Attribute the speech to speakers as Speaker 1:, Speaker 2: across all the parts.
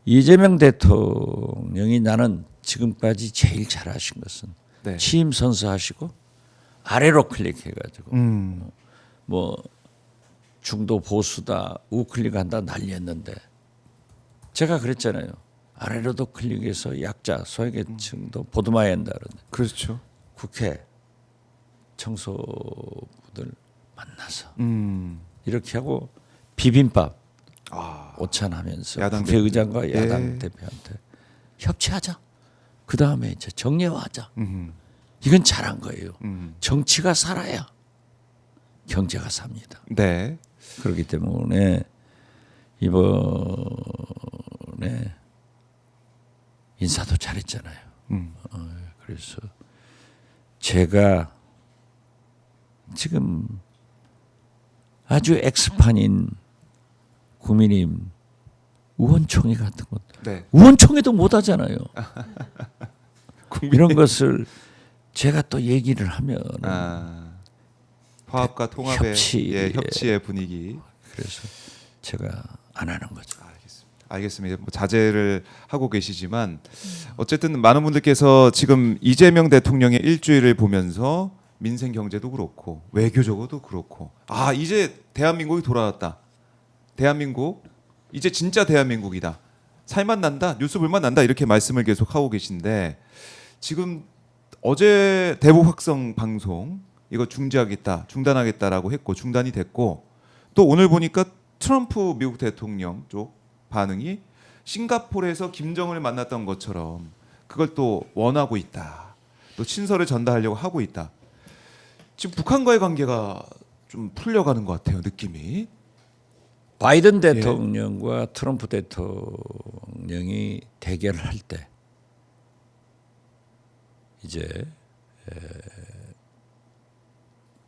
Speaker 1: 이재명 대통령이 나는 지금까지 제일 잘하신 것은
Speaker 2: 네.
Speaker 1: 취임 선서하시고 아래로 클릭해가지고 뭐 중도 보수다 우클릭한다 난리였는데 제가 그랬잖아요. 아래로도 클릭해서 약자 소외계층도 보듬어야 한다 그러는데
Speaker 2: 그렇죠.
Speaker 1: 국회 청소부들 만나서 이렇게 하고 비빔밥 오찬하면서
Speaker 2: 야당
Speaker 1: 국회의장과
Speaker 2: 대표.
Speaker 1: 야당
Speaker 2: 예.
Speaker 1: 대표한테 협치하자. 그 다음에 이제 정례화하자. 이건 잘한 거예요. 정치가 살아야 경제가 삽니다.
Speaker 2: 네.
Speaker 1: 그렇기 때문에 이번에 인사도 잘했잖아요. 그래서 제가 지금 아주 엑스판인 국민의힘 의원총회 같은 것,
Speaker 2: 네.
Speaker 1: 의원총회도 못 하잖아요. 이런 것을 제가 또 얘기를 하면
Speaker 2: 화합과 통합의
Speaker 1: 협치,
Speaker 2: 협치의 분위기.
Speaker 1: 그래서 제가 안 하는 거죠.
Speaker 2: 알겠습니다. 뭐 자제를 하고 계시지만 어쨌든 많은 분들께서 지금 이재명 대통령의 일주일을 보면서 민생 경제도 그렇고 외교적으로도 그렇고 이제 대한민국이 돌아왔다. 대한민국 이제 진짜 대한민국이다. 살만 난다. 뉴스 볼만 난다. 이렇게 말씀을 계속 하고 계신데 지금 어제 대북 확성 방송 이거 중단하겠다라고 했고 중단이 됐고 또 오늘 보니까 트럼프 미국 대통령 쪽 반응이 싱가포르에서 김정은을 만났던 것처럼 그걸 또 원하고 있다. 또 친서를 전달하려고 하고 있다. 지금 북한과의 관계가 좀 풀려가는 것 같아요. 느낌이.
Speaker 1: 바이든 대통령과 트럼프 대통령이 대결을 할 때 이제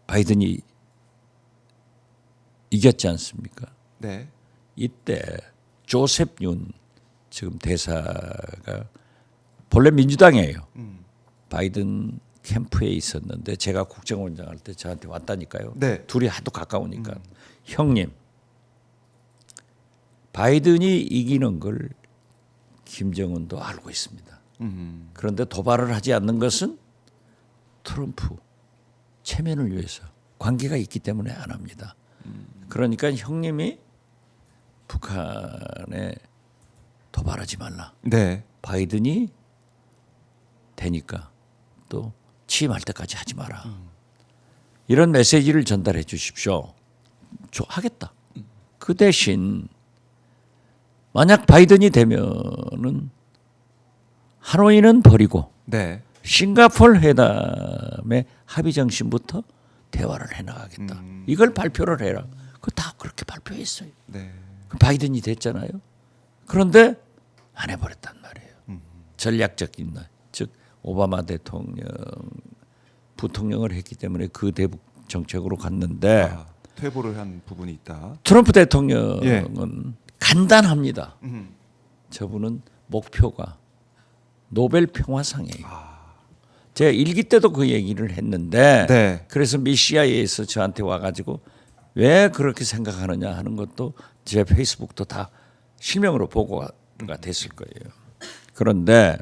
Speaker 1: 바이든이 이겼지 않습니까?
Speaker 2: 네.
Speaker 1: 이때 조셉 윤 지금 대사가 본래 민주당이에요. 바이든 캠프에 있었는데 제가 국정원장 할 때 저한테 왔다니까요.
Speaker 2: 네.
Speaker 1: 둘이 하도 가까우니까 형님 바이든이 이기는 걸 김정은도 알고 있습니다. 그런데 도발을 하지 않는 것은 트럼프 체면을 위해서 관계가 있기 때문에 안 합니다. 그러니까 형님이 북한에 도발하지 말라.
Speaker 2: 네.
Speaker 1: 바이든이 되니까 또 취임할 때까지 하지 마라. 이런 메시지를 전달해 주십시오. 하겠다. 그 대신 만약 바이든이 되면은 하노이는 버리고
Speaker 2: 네.
Speaker 1: 싱가포르 회담의 합의 정신부터 대화를 해나가겠다. 이걸 발표를 해라. 그 다 그렇게 발표했어요.
Speaker 2: 네.
Speaker 1: 바이든이 됐잖아요. 그런데 안 해버렸단 말이에요. 전략적인 즉 오바마 대통령 부통령을 했기 때문에 그 대북 정책으로 갔는데
Speaker 2: 퇴보를 한 부분이 있다.
Speaker 1: 트럼프 대통령은 간단합니다. 저분은 목표가 노벨 평화상이에요. 제가 일기 때도 그 얘기를 했는데
Speaker 2: 네.
Speaker 1: 그래서 미시아에서 저한테 와가지고 왜 그렇게 생각하느냐 하는 것도 제 페이스북도 다 실명으로 보고가 됐을 거예요. 그런데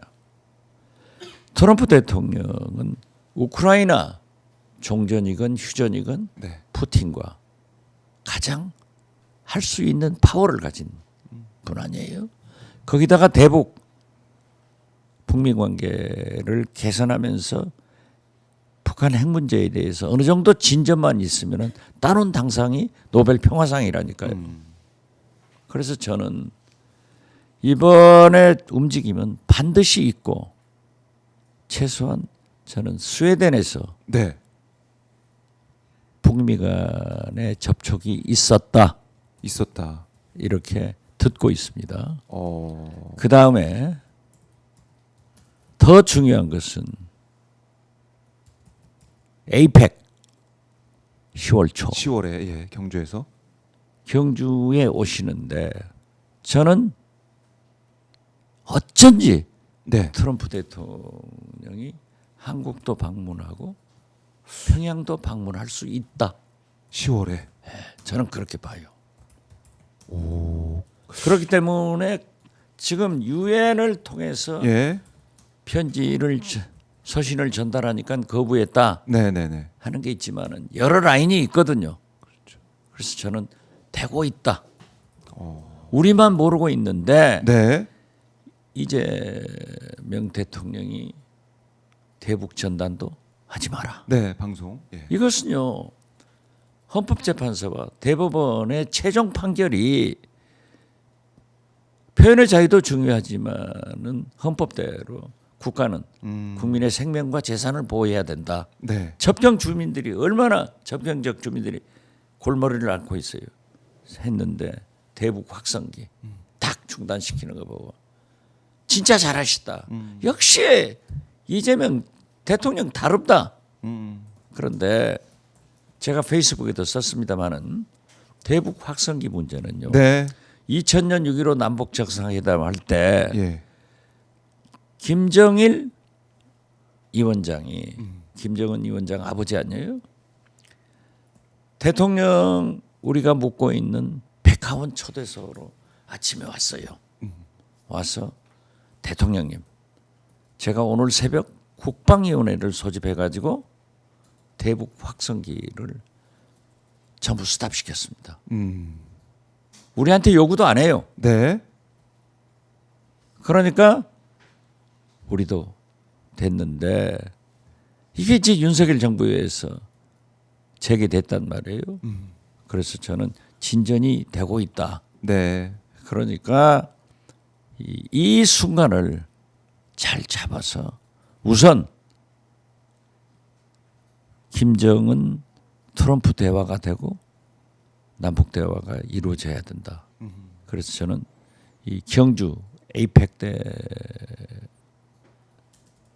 Speaker 1: 트럼프 대통령은 우크라이나 종전이건 휴전이건
Speaker 2: 네.
Speaker 1: 푸틴과 가장 할 수 있는 파워를 가진 분 아니에요. 거기다가 대북 북미 관계를 개선하면서 북한 핵 문제에 대해서 어느 정도 진전만 있으면 따놓은 당상이 노벨 평화상이라니까요. 그래서 저는 이번에 움직이면 반드시 있고 최소한 저는 스웨덴에서
Speaker 2: 네.
Speaker 1: 북미 간의 접촉이 있었다. 이렇게 듣고 있습니다. 그 다음에 더 중요한 것은 에이펙 10월 초
Speaker 2: 10월에 경주에서
Speaker 1: 경주에 오시는데 저는 어쩐지 트럼프 대통령이 한국도 방문하고 평양도 방문할 수 있다.
Speaker 2: 10월에.
Speaker 1: 저는 그렇게 봐요. 그렇기 때문에 지금 유엔을 통해서
Speaker 2: 예.
Speaker 1: 편지를 서신을 전달하니까 거부했다
Speaker 2: 네네네.
Speaker 1: 하는 게 있지만은 여러 라인이 있거든요. 그래서 저는 되고 있다. 우리만 모르고 있는데
Speaker 2: 네.
Speaker 1: 이재명 대통령이 대북 전단도 하지 마라.
Speaker 2: 네. 방송. 예.
Speaker 1: 이것은요 헌법재판소와 대법원의 최종 판결이 표현의 자유도 중요하지만은 헌법대로 국가는 국민의 생명과 재산을 보호해야 된다.
Speaker 2: 네.
Speaker 1: 접경 주민들이 얼마나 접경적 주민들이 골머리를 앓고 있어요. 했는데 대북 확성기 딱 중단시키는 거 보고 진짜 잘하시다. 역시 이재명 대통령 다릅다. 그런데 제가 페이스북에도 썼습니다마는 대북 확성기 문제는요.
Speaker 2: 네.
Speaker 1: 2000년 6.15 남북 정상회담 할 때
Speaker 2: 예.
Speaker 1: 김정일 위원장이 김정은 위원장 아버지 아니에요? 대통령 우리가 묵고 있는 백화원 초대소로 아침에 왔어요. 와서 대통령님, 제가 오늘 새벽 국방위원회를 소집해가지고 대북 확성기를 전부 스탑시켰습니다. 우리한테 요구도 안 해요.
Speaker 2: 네.
Speaker 1: 그러니까 우리도 됐는데 이게 이제 윤석열 정부에서 재개됐단 말이에요. 그래서 저는 진전이 되고 있다.
Speaker 2: 네.
Speaker 1: 그러니까 이 순간을 잘 잡아서 우선 김정은 트럼프 대화가 되고 남북 대화가 이루어져야 된다. 그래서 저는 이 경주 에이펙 때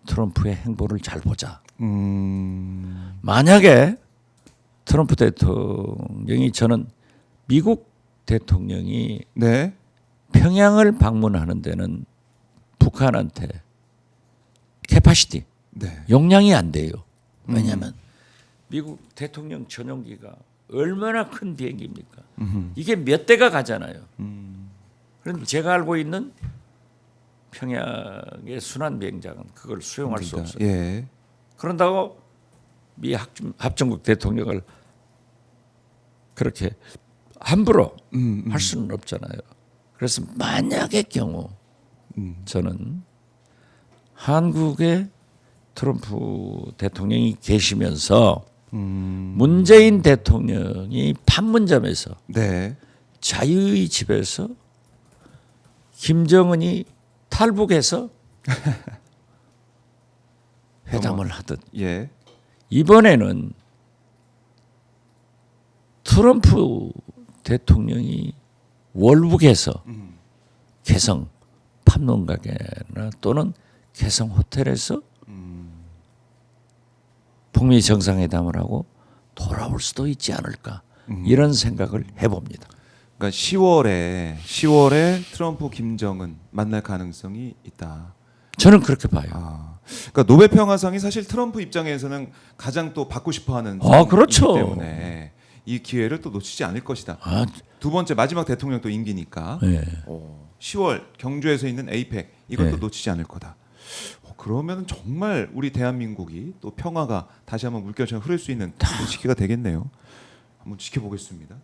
Speaker 1: 트럼프의 행보를 잘 보자. 만약에 트럼프 대통령이 저는 미국 대통령이
Speaker 2: 네.
Speaker 1: 평양을 방문하는 데는 북한한테 캐파시티
Speaker 2: 네.
Speaker 1: 용량이 안 돼요. 왜냐하면 미국 대통령 전용기가 얼마나 큰 비행기입니까? 이게 몇 대가 가잖아요. 그런데 제가 알고 있는 평양의 순환 비행장은 그걸 수용할 수 없어요.
Speaker 2: 예.
Speaker 1: 그런다고 미 합중국 대통령을 그렇게 함부로 할 수는 없잖아요. 그래서 만약의 경우 저는 한국의 트럼프 대통령이 계시면서 문재인 대통령이 판문점에서
Speaker 2: 네.
Speaker 1: 자유의 집에서 김정은이 탈북해서 회담을 하듯
Speaker 2: 예.
Speaker 1: 이번에는 트럼프 대통령이 월북해서 개성 팝론 가게나 또는 개성 호텔에서 북미 정상회담을 하고 돌아올 수도 있지 않을까 이런 생각을 해봅니다.
Speaker 2: 그러니까 10월에 트럼프 김정은 만날 가능성이 있다.
Speaker 1: 저는 그렇게 봐요.
Speaker 2: 그러니까 노벨 평화상이 사실 트럼프 입장에서는 가장 또 받고 싶어하는
Speaker 1: 그렇죠.
Speaker 2: 상이기 때문에 이 기회를 또 놓치지 않을 것이다.
Speaker 1: 아,
Speaker 2: 두 번째 마지막 대통령 또 임기니까.
Speaker 1: 네.
Speaker 2: 10월 경주에서 있는 에이펙 이것도
Speaker 1: 네.
Speaker 2: 놓치지 않을 거다. 그러면 정말 우리 대한민국이 또 평화가 다시 한번 물결처럼 흐를 수 있는 그런 시기가 되겠네요. 한번 지켜보겠습니다.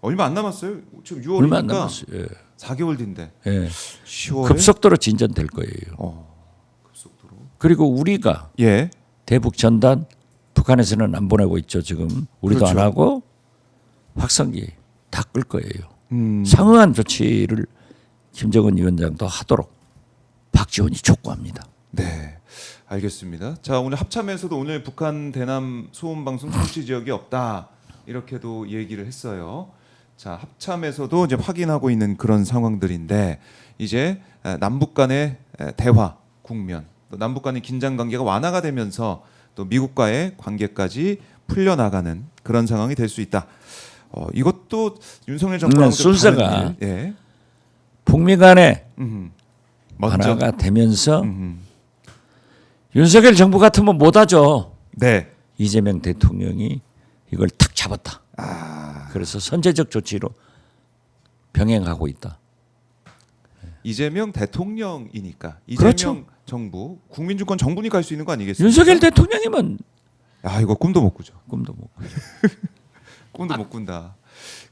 Speaker 2: 얼마 안 남았어요. 지금 6월이니까
Speaker 1: 얼마 안 남았어요. 예.
Speaker 2: 4개월 뒤인데
Speaker 1: 예.
Speaker 2: 10월에
Speaker 1: 급속도로 진전될 거예요.
Speaker 2: 급속도로.
Speaker 1: 그리고 우리가
Speaker 2: 예.
Speaker 1: 대북 전단 북한에서는 안 보내고 있죠. 지금 우리도
Speaker 2: 그렇죠.
Speaker 1: 안 하고 확성기 다 끌 거예요. 상응한 조치를 김정은 위원장도 하도록 박지원이 촉구합니다.
Speaker 2: 네. 알겠습니다. 자, 오늘 합참에서도 오늘 북한 대남 소음 방송 청취 지역이 없다. 이렇게도 얘기를 했어요. 자, 합참에서도 이제 확인하고 있는 그런 상황들인데 이제 남북 간의 대화 국면, 또 남북 간의 긴장 관계가 완화가 되면서 또 미국과의 관계까지 풀려나가는 그런 상황이 될 수 있다. 이것도 윤석열 정부랑
Speaker 1: 순서가
Speaker 2: 예.
Speaker 1: 북미 간에
Speaker 2: 먼저
Speaker 1: 하나가 되면서 윤석열 정부 같으면 못하죠.
Speaker 2: 네.
Speaker 1: 이재명 대통령이 이걸 탁 잡았다. 그래서 선제적 조치로 병행하고 있다.
Speaker 2: 이재명 대통령이니까 이재명
Speaker 1: 그렇죠.
Speaker 2: 정부 국민주권 정부니까 할 수 있는 거 아니겠습니까?
Speaker 1: 윤석열 대통령이면
Speaker 2: 아 이거 꿈도 못 꾸죠.
Speaker 1: 꿈도 못 꾸죠.
Speaker 2: 꿈도 못 꾼다.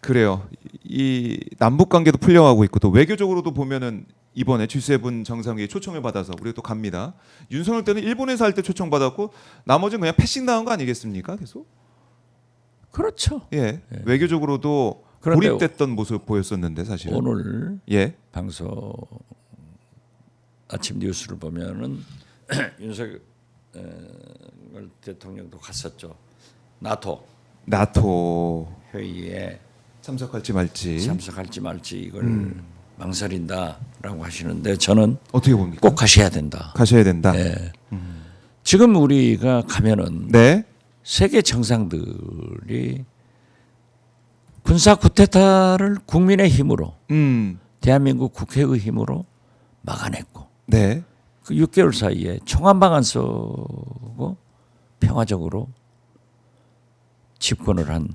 Speaker 2: 그래요. 이 남북 관계도 풀려가고 있고 또 외교적으로도 보면은 이번에 G7 정상회의 초청을 받아서 우리가 또 갑니다. 윤석열 때는 일본에서 할 때 초청 받았고 나머지는 그냥 패싱 당한 거 아니겠습니까? 계속.
Speaker 1: 그렇죠.
Speaker 2: 예. 외교적으로도
Speaker 1: 그런데
Speaker 2: 고립됐던 모습 보였었는데 사실은.
Speaker 1: 오늘
Speaker 2: 예.
Speaker 1: 방송 아침 뉴스를 보면은 윤석열 대통령도 갔었죠. 나토 회의에
Speaker 2: 참석할지 말지.
Speaker 1: 참석할지 말지 이걸 망설인다라고 하시는데 저는
Speaker 2: 어떻게 봅니까?
Speaker 1: 꼭 가셔야 된다.
Speaker 2: 가셔야 된다.
Speaker 1: 네. 지금 우리가 가면은
Speaker 2: 네.
Speaker 1: 세계 정상들이 군사 쿠데타를 국민의 힘으로 대한민국 국회의 힘으로 막아냈고
Speaker 2: 네.
Speaker 1: 그 6개월 사이에 총안 방안 쓰고 평화적으로 집권을 한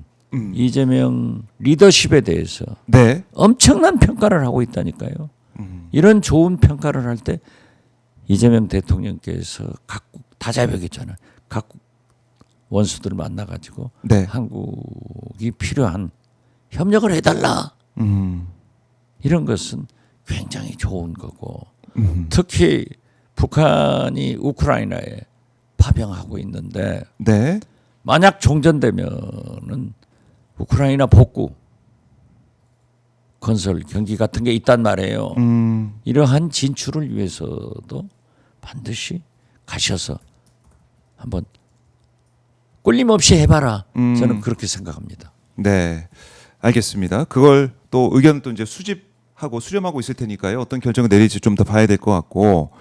Speaker 1: 이재명 리더십에 대해서
Speaker 2: 네.
Speaker 1: 엄청난 평가를 하고 있다니까요. 이런 좋은 평가를 할 때 이재명 대통령께서 각국 다자벽이잖아요. 각국 원수들 만나가지고
Speaker 2: 네.
Speaker 1: 한국이 필요한 협력을 해달라. 이런 것은 굉장히 좋은 거고 특히 북한이 우크라이나에 파병하고 있는데
Speaker 2: 네.
Speaker 1: 만약 종전되면은 우크라이나 복구 건설 경기 같은 게 있단 말이에요. 이러한 진출을 위해서도 반드시 가셔서 한번 꿀림없이 해봐라. 저는 그렇게 생각합니다.
Speaker 2: 네. 알겠습니다. 그걸 또 의견 또 이제 수집하고 수렴하고 있을 테니까요. 어떤 결정을 내릴지 좀 더 봐야 될 것 같고